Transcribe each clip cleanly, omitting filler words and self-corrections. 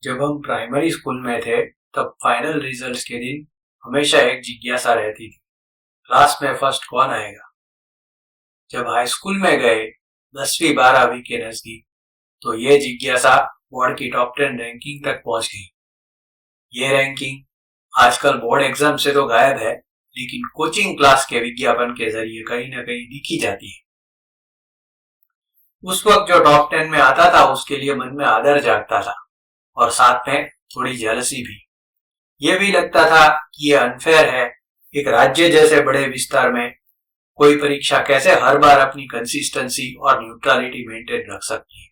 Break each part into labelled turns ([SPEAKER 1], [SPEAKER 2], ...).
[SPEAKER 1] जब हम primary school में थे तब फाइनल रिजल्ट्स के दिन हमेशा एक जिज्ञासा रहती थी, क्लास में फर्स्ट कौन आएगा। जब हाई स्कूल में गए 10वीं 12वीं के नजदीक तो ये जिज्ञासा बोर्ड की टॉप 10 रैंकिंग तक पहुंच गई। ये रैंकिंग आजकल बोर्ड एग्जाम से तो गायब है, लेकिन कोचिंग क्लास के विज्ञापन के जरिए कहीं ना कहीं दिखी जाती है। उस वक्त जो टॉप 10 में आता था उसके लिए मन में आदर जागता था और साथ में थोड़ी जेलसी भी। ये भी लगता था कि ये अनफेयर है, एक राज्य जैसे बड़े विस्तार में कोई परीक्षा कैसे हर बार अपनी कंसिस्टेंसी और न्यूट्रलिटी मेंटेन रख सकती है।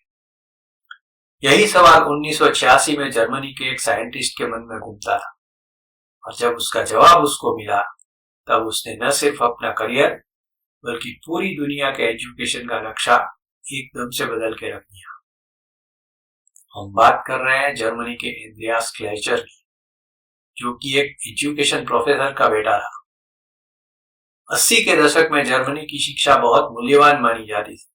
[SPEAKER 1] यही सवाल 1986 में जर्मनी के एक साइंटिस्ट के मन में घूमता था और जब उसका जवाब उसको मिला तब उसने न सिर्फ अपना करियर बल्कि पूरी दुनिया के एजुकेशन का नक्शा एकदम से बदल के रख दिया। हम बात कर रहे हैं जर्मनी के एंड्रियास क्लेचर की, जो कि एक एजुकेशन प्रोफेसर का बेटा था। 80 के दशक में जर्मनी की शिक्षा बहुत मूल्यवान मानी जाती थी।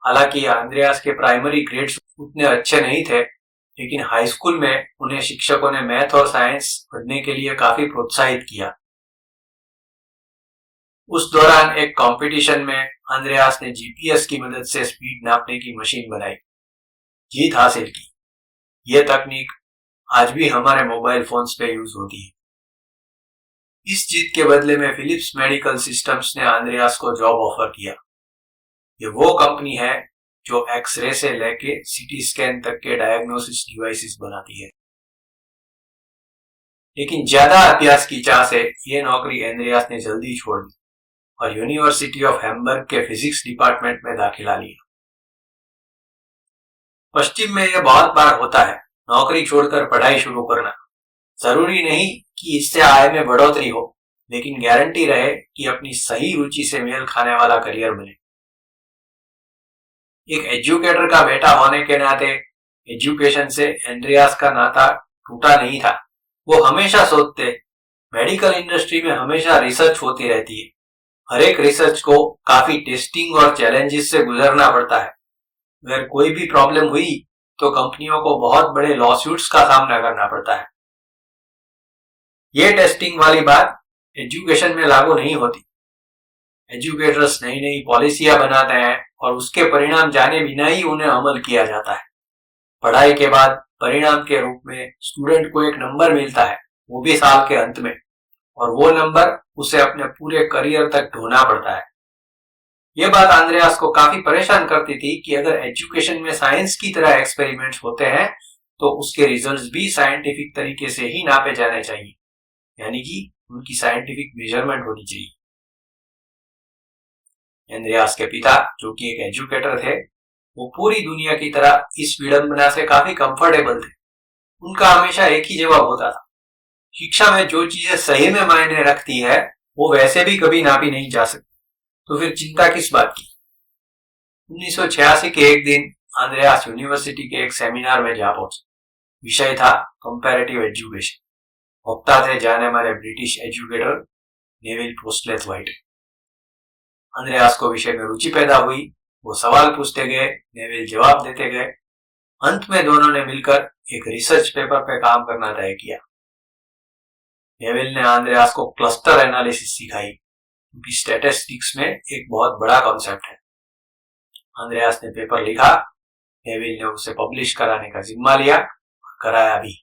[SPEAKER 1] हालांकि एंड्रियास के प्राइमरी ग्रेड्स उतने अच्छे नहीं थे, लेकिन हाई स्कूल में उन्हें शिक्षकों ने मैथ और साइंस पढ़ने के लिए काफी प्रोत्साहित किया। उस दौरान एक कंपटीशन में एंड्रियास ने जीपीएस की मदद से स्पीड नापने की मशीन बनाई, जीत हासिल की। यह तकनीक आज भी हमारे मोबाइल फोन्स पे यूज होती है। इस जीत के बदले में फिलिप्स मेडिकल सिस्टम्स ने एंड्रियास को जॉब ऑफर किया। ये वो कंपनी है जो एक्सरे से लेके सीटी स्कैन तक के डायग्नोसिस डिवाइसेस बनाती है। लेकिन ज्यादा अभ्यास की चाह से ये नौकरी एंड्रियास ने जल्दी छोड़ दी और यूनिवर्सिटी ऑफ हैम्बर्ग के फिजिक्स डिपार्टमेंट में दाखिला लिया। पश्चिम में यह बहुत बार होता है, नौकरी छोड़कर पढ़ाई शुरू करना। जरूरी नहीं कि इससे आय में बढ़ोतरी हो, लेकिन गारंटी रहे कि अपनी सही रुचि से मेल खाने वाला करियर मिले। एक एजुकेटर का बेटा होने के नाते एजुकेशन से एंड्रियास का नाता टूटा नहीं था। वो हमेशा सोचते, मेडिकल इंडस्ट्री में हमेशा रिसर्च होती रहती है। हर एक रिसर्च को काफी टेस्टिंग और चैलेंजेस से गुजरना पड़ता है। अगर कोई भी प्रॉब्लम हुई तो कंपनियों को बहुत बड़े लॉसूट्स का सामना करना पड़ता है। ये टेस्टिंग वाली बात एजुकेशन में लागू नहीं होती। एजुकेटर्स नई नई पॉलिसियां बनाते हैं और उसके परिणाम जाने बिना ही उन्हें अमल किया जाता है। पढ़ाई के बाद परिणाम के रूप में स्टूडेंट को एक नंबर मिलता है, वो भी साल के अंत में, और वो नंबर उसे अपने पूरे करियर तक ढोना पड़ता है। ये बात एंड्रियास को काफी परेशान करती थी कि अगर एजुकेशन में साइंस की तरह एक्सपेरिमेंट्स होते हैं तो उसके रिजल्ट्स भी साइंटिफिक तरीके से ही नापे जाने चाहिए, यानी कि उनकी साइंटिफिक मेजरमेंट होनी चाहिए। एंड्रियास के पिता, जो कि एक एजुकेटर थे, वो पूरी दुनिया की तरह इस विडंबना से काफी कंफर्टेबल थे। उनका हमेशा एक ही जवाब होता था, शिक्षा में जो चीजें सही में मायने रखती है वो वैसे भी कभी नापी नहीं जा सकती, तो फिर चिंता किस बात की। 1986 के एक दिन एंड्रियास यूनिवर्सिटी के एक सेमिनार में जा पहुंचे। विषय था कंपैरेटिव एजुकेशन। वक्ता थे जाने माने British educator Neville Postlethwaite. Andreas को विषय में रुचि पैदा हुई। वो सवाल पूछते गए, नेविल जवाब देते गए। अंत में दोनों ने मिलकर एक रिसर्च पेपर पे काम करना तय किया। नेविल ने एंड्रियास को क्लस्टर एनालिसिस सिखाई, क्योंकि स्टैटिस्टिक्स में एक बहुत बड़ा कॉन्सेप्ट है। एंड्रियास ने पेपर लिखा, नेविल ने उसे पब्लिश कराने का जिम्मा लिया और कराया भी।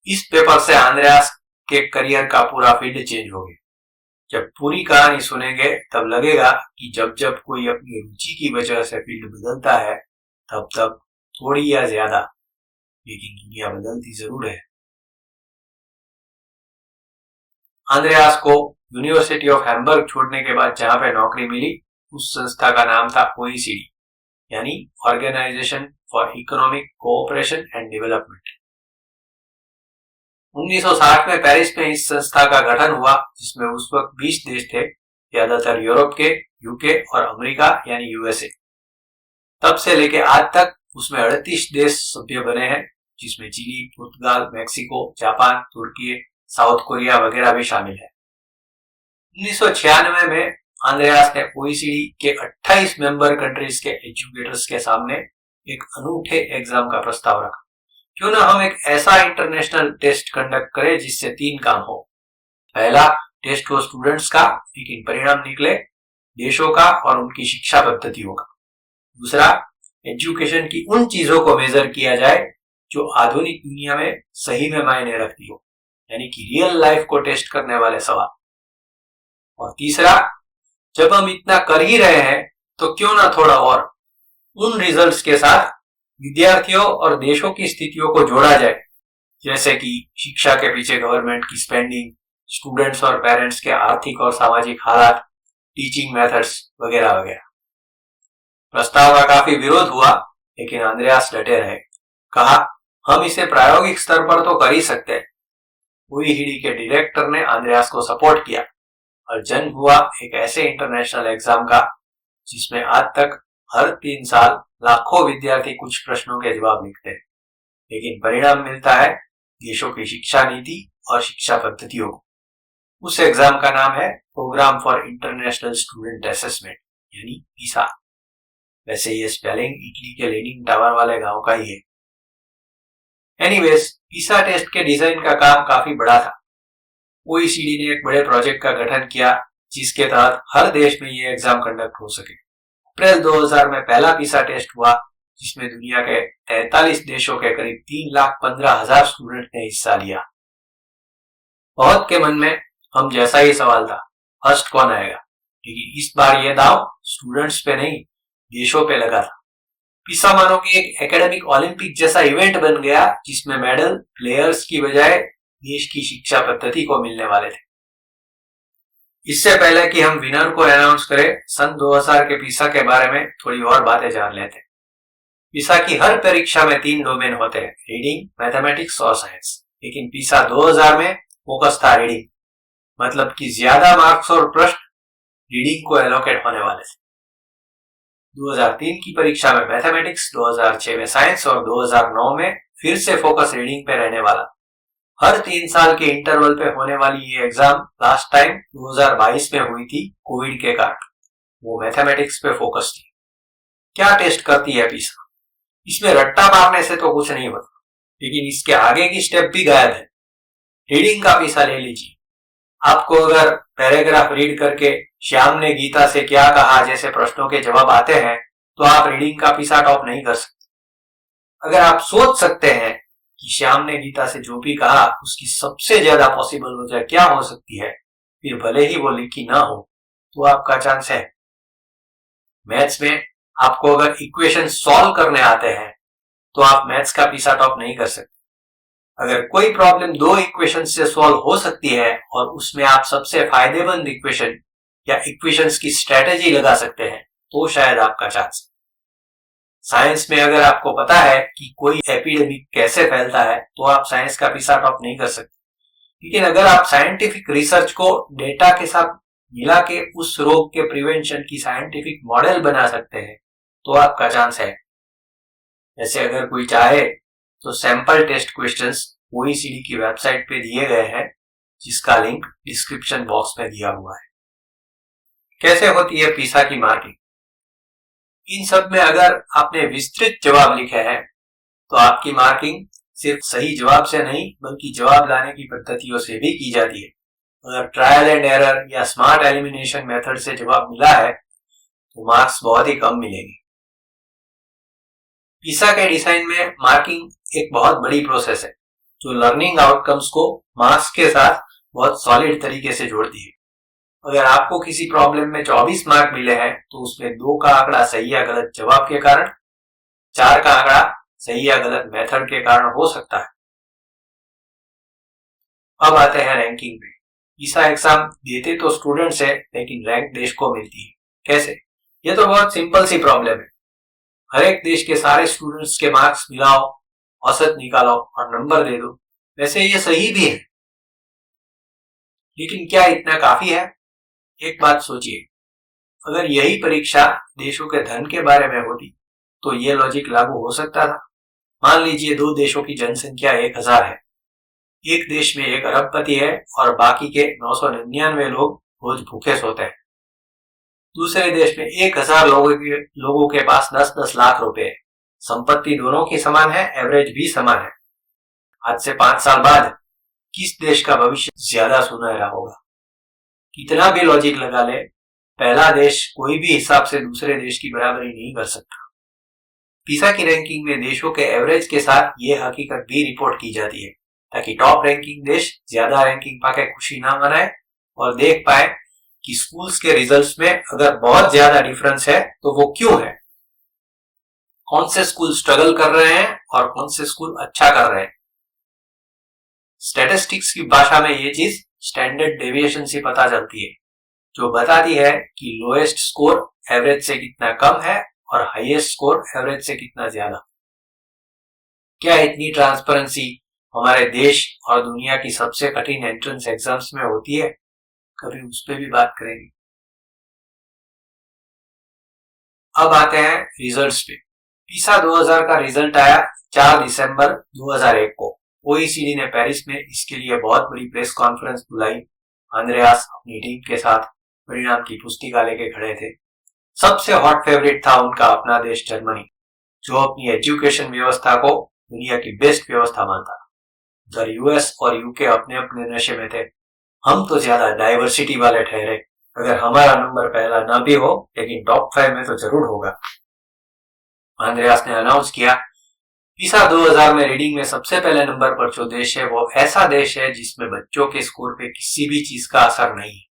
[SPEAKER 1] इस पेपर से एंड्रियास के करियर का पूरा फील्ड चेंज हो गया। जब पूरी कहानी सुनेंगे तब लगेगा कि जब जब कोई अपनी रुचि की वजह से फील्ड बदलता है तब तब थोड़ी या ज्यादा, लेकिन दुनिया बदलती जरूर है। एंड्रियास को यूनिवर्सिटी ऑफ हैम्बर्ग छोड़ने के बाद जहां पे नौकरी मिली, उस संस्था का नाम था ओईसीडी, यानी organization for economic cooperation and development. 1960 में पेरिस में इस संस्था का गठन हुआ, जिसमें उस वक्त 20 देश थे, ज्यादातर यूरोप के, यूके और अमेरिका यानी यूएसए। तब से लेके आज तक उसमें 38 देश सभ्य बने हैं, जिसमें चिली, पुर्तगाल, मेक्सिको, जापान, तुर्की, साउथ कोरिया वगैरह भी शामिल है। 1996 में एंड्रियास ने ओईसीडी के 28 मेंबर कंट्रीज के एजुकेटर्स के सामने एक अनूठे एग्जाम का प्रस्ताव रखा। क्यों ना हम एक ऐसा इंटरनेशनल टेस्ट कंडक्ट करें जिससे 3 काम हो। पहला, टेस्ट हो स्टूडेंट्स का, लेकिन परिणाम निकले देशों का और उनकी शिक्षा पद्धतियों का। दूसरा, एजुकेशन की उन चीजों को मेजर किया जाए जो आधुनिक दुनिया में सही में मायने रखती हो, यानी कि रियल लाइफ को टेस्ट करने वाले सवाल। और तीसरा, जब हम इतना कर ही रहे हैं तो क्यों ना थोड़ा और उन रिजल्ट्स के साथ विद्यार्थियों और देशों की स्थितियों को जोड़ा जाए, जैसे कि शिक्षा के पीछे गवर्नमेंट की स्पेंडिंग, स्टूडेंट्स और पेरेंट्स के आर्थिक और सामाजिक हालात, टीचिंग मेथड्स वगैरह वगैरह। प्रस्ताव का काफी विरोध हुआ, लेकिन अंद्रयास डटे रहे। कहा, हम इसे प्रायोगिक स्तर पर तो कर ही सकते हैं। ओईसीडी के डायरेक्टर ने अंद्रयास को सपोर्ट किया और जन्म हुआ एक ऐसे इंटरनेशनल एग्जाम का जिसमें आज तक हर 3 साल लाखों विद्यार्थी कुछ प्रश्नों के जवाब लिखते हैं, लेकिन परिणाम मिलता है देशों की शिक्षा नीति और शिक्षा पद्धतियों को। उस एग्जाम का नाम है program for international student assessment, यानी पीसा। वैसे ये स्पेलिंग इटली के लेनिन टावर वाले गांव का ही है। एनीवेज, पीसा टेस्ट के डिजाइन का काम काफी बड़ा था। ओईसीडी ने एक बड़े प्रोजेक्ट का गठन किया जिसके तहत हर देश में ये एग्जाम कंडक्ट हो सके। अप्रैल 2000 में पहला पीसा टेस्ट हुआ, जिसमें दुनिया के 43 देशों के करीब 3,15,000 स्टूडेंट ने हिस्सा लिया। बहुत के मन में हम जैसा ही सवाल था, फर्स्ट कौन आएगा, लेकिन इस बार यह दाव स्टूडेंट्स पे नहीं, देशों पे लगा था। पीसा मानो कि एक एकेडमिक ओलंपिक जैसा इवेंट बन गया, जिसमें मेडल प्लेयर्स की बजाय देश की शिक्षा पद्धति को मिलने वाले थे। इससे पहले कि हम विनर को अनाउंस करें, सन 2000 के पीसा के बारे में थोड़ी और बातें जान लेते हैं। पीसा की हर परीक्षा में 3 डोमेन होते हैं, रीडिंग, मैथमेटिक्स और साइंस। लेकिन पीसा 2000 में फोकस था रीडिंग, मतलब कि ज्यादा मार्क्स और प्रश्न रीडिंग को एलोकेट होने वाले थे। 2003 की परीक्षा में मैथमेटिक्स, 2006 में साइंस और 2009 में फिर से फोकस रीडिंग पे रहने वाला। हर 3 साल के इंटरवल पे होने वाली ये एग्जाम लास्ट टाइम 2022 में हुई थी कोविड के कारण। वो मैथमेटिक्स पे फोकस थी। क्या टेस्ट करती है पीसा? इसमें रट्टा मारने से तो कुछ नहीं होता, लेकिन इसके आगे की स्टेप भी गायब है। रीडिंग का पीसा ले लीजिए। आपको अगर पैराग्राफ रीड करके श्याम ने गीता से क्या कहा जैसे प्रश्नों के जवाब आते हैं, तो आप रीडिंग का पीसा टॉप नहीं कर सकते। अगर आप सोच सकते हैं कि श्याम ने गीता से जो भी कहा उसकी सबसे ज्यादा पॉसिबल वजह क्या हो सकती है, फिर भले ही वो लिखी ना हो, तो आपका चांस है। मैथ्स में आपको अगर इक्वेशन सॉल्व करने आते हैं, तो आप मैथ्स का पीसा टॉप नहीं कर सकते। अगर कोई प्रॉब्लम 2 इक्वेशन से सॉल्व हो सकती है और उसमें आप सबसे फायदेमंद इक्वेशन या इक्वेशंस की स्ट्रेटेजी लगा सकते हैं, तो शायद आपका चांस है। साइंस में अगर आपको पता है कि कोई एपिडेमिक कैसे फैलता है, तो आप साइंस का पीसा टॉप नहीं कर सकते। लेकिन अगर आप साइंटिफिक रिसर्च को डेटा के साथ मिला के उस रोग के प्रिवेंशन की साइंटिफिक मॉडल बना सकते हैं, तो आपका चांस है। जैसे अगर कोई चाहे तो सैंपल टेस्ट क्वेश्चंस ओईसीडी की वेबसाइट पे दिए गए हैं, जिसका लिंक डिस्क्रिप्शन बॉक्स में दिया हुआ है। कैसे होती है पीसा की मार्किंग? इन सब में अगर आपने विस्तृत जवाब लिखे हैं, तो आपकी मार्किंग सिर्फ सही जवाब से नहीं, बल्कि जवाब लाने की पद्धतियों से भी की जाती है। अगर ट्रायल एंड एरर या स्मार्ट एलिमिनेशन मेथड से जवाब मिला है, तो मार्क्स बहुत ही कम मिलेंगे। पीसा के डिजाइन में मार्किंग एक बहुत बड़ी प्रोसेस है, जो लर्निंग आउटकम्स को मार्क्स के साथ बहुत सॉलिड तरीके से जोड़ती है। अगर आपको किसी प्रॉब्लम में 24 मार्क मिले हैं, तो उसमें 2 का आंकड़ा सही या गलत जवाब के कारण, 4 का आंकड़ा सही या गलत मेथड के कारण हो सकता है। अब आते हैं रैंकिंग पे। पीसा एग्जाम देते तो स्टूडेंट्स है, लेकिन रैंक देश को मिलती है। कैसे? ये तो बहुत सिंपल सी प्रॉब्लम है। हर एक देश के सारे स्टूडेंट्स के मार्क्स मिलाओ, औसत निकालो और नंबर दे दो। वैसे ये सही भी है, लेकिन क्या इतना काफी है? एक बात सोचिए, अगर यही परीक्षा देशों के धन के बारे में होती, तो ये लॉजिक लागू हो सकता था। मान लीजिए 2 देशों की जनसंख्या 1000 है। एक देश में 1 अरबपति है और बाकी के 999 लोग रोज भूखे सोते हैं। दूसरे देश में 1000 लोगों के पास 10-10 लाख रुपए है। संपत्ति दोनों की समान है, एवरेज भी समान है। आज से 5 साल बाद किस देश का भविष्य ज्यादा सुनहरा होगा? कितना भी लॉजिक लगा ले, पहला देश कोई भी हिसाब से दूसरे देश की बराबरी नहीं कर सकता। पीसा की रैंकिंग में देशों के एवरेज के साथ ये हकीकत भी रिपोर्ट की जाती है ताकि टॉप रैंकिंग देश ज्यादा रैंकिंग पाके खुशी ना मनाए और देख पाए कि स्कूल्स के रिजल्ट्स में अगर बहुत ज्यादा डिफरेंस है तो वो क्यों है, कौन से स्कूल स्ट्रगल कर रहे हैं और कौन से स्कूल अच्छा कर रहे हैं। स्टैटिस्टिक्स की भाषा में ये चीज स्टैंडर्ड डेविएशन से पता चलती है, जो बताती है कि लोएस्ट स्कोर एवरेज से कितना कम है और हाईएस्ट स्कोर एवरेज से कितना ज्यादा। क्या इतनी ट्रांसपेरेंसी हमारे देश और दुनिया की सबसे कठिन एंट्रेंस एग्जाम्स में होती है? कभी उस पर भी बात करेंगे। अब आते हैं रिजल्ट्स पे। पीसा 2000 का रिजल्ट आया 4 दिसंबर 2001 को। ओईसीडी ने पेरिस में इसके लिए बहुत बड़ी प्रेस कॉन्फ्रेंस बुलाई। आंद्रेयास अपनी टीम के साथ परिणाम की पुस्तिका लेके खड़े थे। सबसे हॉट फेवरेट था उनका अपना देश जर्मनी, जो अपनी एजुकेशन व्यवस्था को दुनिया की बेस्ट व्यवस्था मानता। उधर यूएस और यूके अपने अपने नशे में थे। हम तो ज्यादा डाइवर्सिटी वाले ठहरे। अगर हमारा नंबर पहला ना भी हो लेकिन टॉप 5 में तो जरूर होगा। आंद्रेयास ने अनाउंस किया, पीसा 2000 में रीडिंग में सबसे पहले नंबर पर जो देश है वो ऐसा देश है जिसमें बच्चों के स्कोर पे किसी भी चीज का असर नहीं है,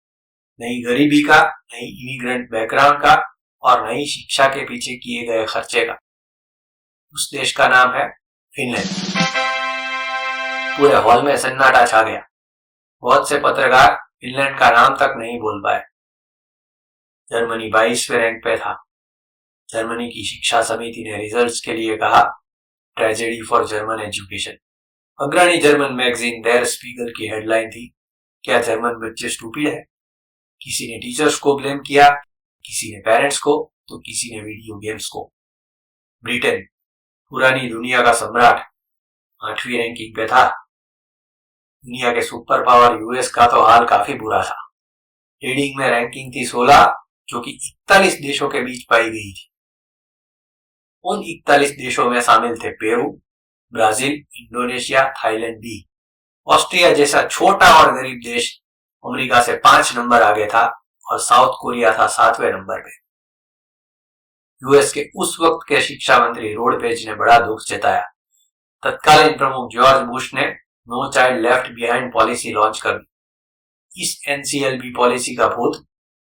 [SPEAKER 1] नहीं गरीबी का, नहीं इमिग्रेंट बैकग्राउंड का और नहीं शिक्षा के पीछे किए गए खर्चे का। उस देश का नाम है फिनलैंड। पूरे हॉल में सन्नाटा छा गया। बहुत से पत्रकार फिनलैंड का नाम तक नहीं बोल पाए। जर्मनी 22वें रैंक पे था। जर्मनी की शिक्षा समिति ने रिजल्ट्स के लिए कहा, ट्रेजेडी फॉर जर्मन एजुकेशन। अग्रणी जर्मन मैगजीन डेर स्पीगल की हेडलाइन थी, क्या जर्मन बच्चे स्टूपिड है? किसी ने टीचर्स को ब्लेम किया, किसी ने पेरेंट्स को, तो किसी ने वीडियो गेम्स को। ब्रिटेन, पुरानी दुनिया का सम्राट, 8वीं रैंकिंग पे था। दुनिया के सुपर पावर यूएस का तो हाल काफी बुरा था। रीडिंग में रैंकिंग थी 16, जो कि 41 देशों के बीच पाई गई थी। उन 41 देशों में शामिल थे पेरू, ब्राजील, इंडोनेशिया, थाईलैंड भी। ऑस्ट्रिया जैसा छोटा और गरीब देश अमेरिका से 5 नंबर आगे था और साउथ कोरिया था 7वें नंबर पे। यूएस के उस वक्त के शिक्षा मंत्री रोड पेज ने बड़ा दुख जताया। तत्कालीन प्रमुख जॉर्ज बुश ने no child left behind policy launch कर दी। इस एनसीएलबी पॉलिसी का भूत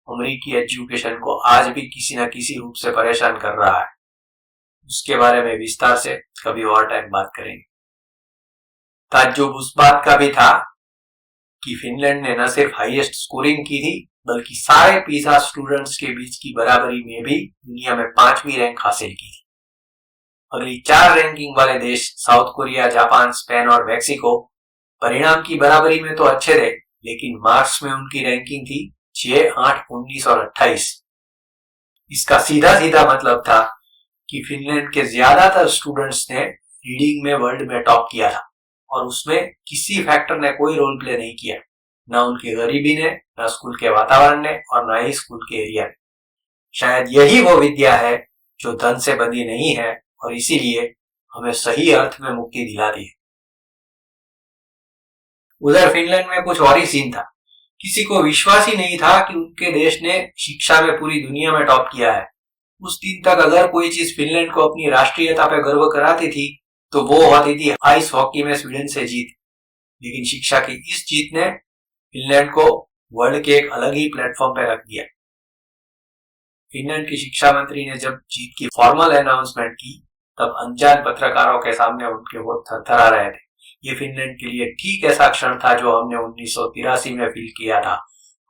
[SPEAKER 1] अमेरिकी एजुकेशन को आज भी किसी न किसी रूप से परेशान कर रहा है। उसके बारे में विस्तार से कभी और टाइम बात करेंगे। ताज्जुब उस बात का भी था कि फिनलैंड ने न सिर्फ हाईएस्ट स्कोरिंग की थी बल्कि सारे पीसा स्टूडेंट्स के बीच की बराबरी में भी दुनिया में 5वीं रैंक हासिल की थी। अगली 4 रैंकिंग वाले देश साउथ कोरिया, जापान, स्पेन और मेक्सिको परिणाम की बराबरी में तो अच्छे थे, लेकिन मार्क्स में उनकी रैंकिंग थी 6, 8, 19 और 28। इसका सीधा सीधा मतलब था कि फिनलैंड के ज्यादातर स्टूडेंट्स ने रीडिंग में वर्ल्ड में टॉप किया था और उसमें किसी फैक्टर ने कोई रोल प्ले नहीं किया, ना उनकी गरीबी ने, ना स्कूल के वातावरण ने और ना ही स्कूल के एरिया ने। शायद यही वो विद्या है जो धन से बंधी नहीं है और इसीलिए हमें सही अर्थ में मुक्ति दिलाती है। उधर फिनलैंड में कुछ और ही सीन था। किसी को विश्वास ही नहीं था कि उनके देश ने शिक्षा में पूरी दुनिया में टॉप किया है। उस दिन तक अगर कोई चीज फिनलैंड को अपनी राष्ट्रीयता पे गर्व कराती थी तो वो होती थी आइस हॉकी में स्वीडन से जीत। लेकिन शिक्षा की इस जीत ने फिनलैंड को वर्ल्ड के एक अलग ही प्लेटफॉर्म पे रख दिया। फिनलैंड की शिक्षा मंत्री ने जब जीत की फॉर्मल अनाउंसमेंट की तब अनजान पत्रकारों के सामने उनके होठ थरथरा रहे थे। ये फिनलैंड के लिए ठीक ऐसा क्षण था जो हमने 1983 में फील किया था,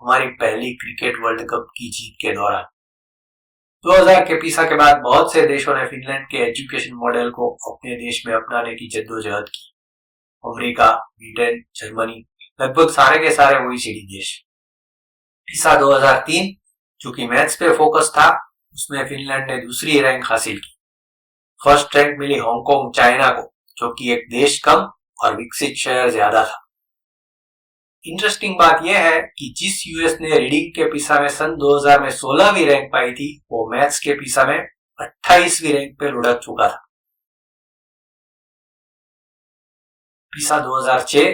[SPEAKER 1] हमारी पहली क्रिकेट वर्ल्ड कप की जीत के दौरान। 2000 के पीसा के बाद बहुत से देशों ने फिनलैंड के एजुकेशन मॉडल को अपने देश में अपनाने की जद्दोजहद की। अमेरिका, ब्रिटेन, जर्मनी, लगभग सारे के सारे ओईसीडी देश। पीसा 2003 जो कि मैथ्स पे फोकस था, उसमें फिनलैंड ने दूसरी रैंक हासिल की। फर्स्ट रैंक मिली हांगकांग, चाइना को, जो कि एक देश कम और विकसित शहर ज्यादा था। इंटरेस्टिंग बात यह है कि जिस यूएस ने रीडिंग के पीसा में सन 2000 में 16वीं रैंक पाई थी, वो मैथ्स के पीसा में 28वीं रैंक पे लुढ़क चुका था। पीसा 2006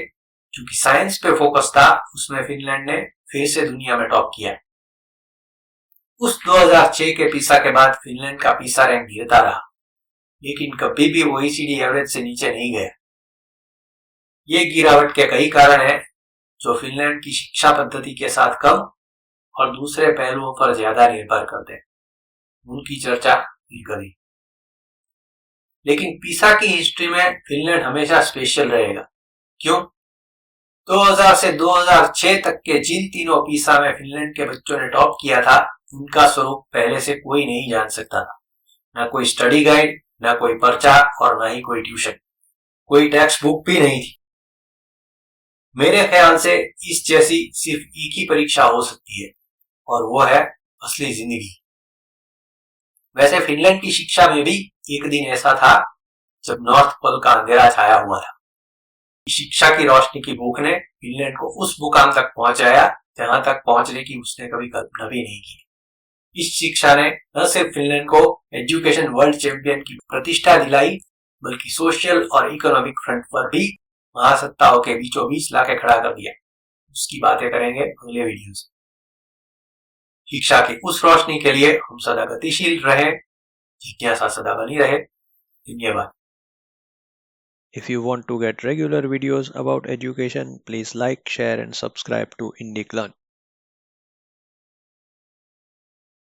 [SPEAKER 1] जो कि साइंस पे फोकस था, उसमें फिनलैंड ने फिर से दुनिया में टॉप किया। उस 2006 के पीसा के बाद फिनलैंड का पीसा रैंक गिरता रहा, लेकिन कभी भी OECD एवरेज से नीचे नहीं गया। ये गिरावट के कई कारण हैं, जो फिनलैंड की शिक्षा पद्धति के साथ कम और दूसरे पहलुओं पर ज्यादा निर्भर करते हैं। उनकी चर्चा भी करी। लेकिन पीसा की हिस्ट्री में फिनलैंड हमेशा स्पेशल रहेगा। क्यों? 2000 से 2006 तक के जिन तीनों पीसा में फिनलैंड के बच्चों ने टॉप किया था, उनका स्वरूप पहले से कोई नहीं जान सकता था। ना कोई स्टडी गाइड, ना कोई पर्चा और ना ही कोई ट्यूशन, कोई टेक्स्ट बुक भी नहीं थी। मेरे ख्याल से इस जैसी सिर्फ एक ही परीक्षा हो सकती है, और वो है असली जिंदगी। वैसे फिनलैंड की शिक्षा में भी एक दिन ऐसा था जब नॉर्थ पोल का अंधेरा छाया हुआ था। शिक्षा की रोशनी की भूख ने फिनलैंड को उस मुकाम तक पहुंचाया जहां तक पहुंचने की उसने कभी कल्पना भी नहीं की। इस शिक्षा ने न सिर्फ फिनलैंड को एजुकेशन वर्ल्ड चैंपियन की प्रतिष्ठा दिलाई, बल्कि सोशल और इकोनॉमिक फ्रंट पर भी महासत्ताओं के बीचों बीच लाके खड़ा कर दिया। उसकी बातें करेंगे अगले वीडियो से। शिक्षा की उस रोशनी के लिए हम सदा गतिशील रहे, जिज्ञासा सदा बनी रहे। धन्यवाद।
[SPEAKER 2] If you want to get regular videos about education, please like, share and subscribe to IndicLearn.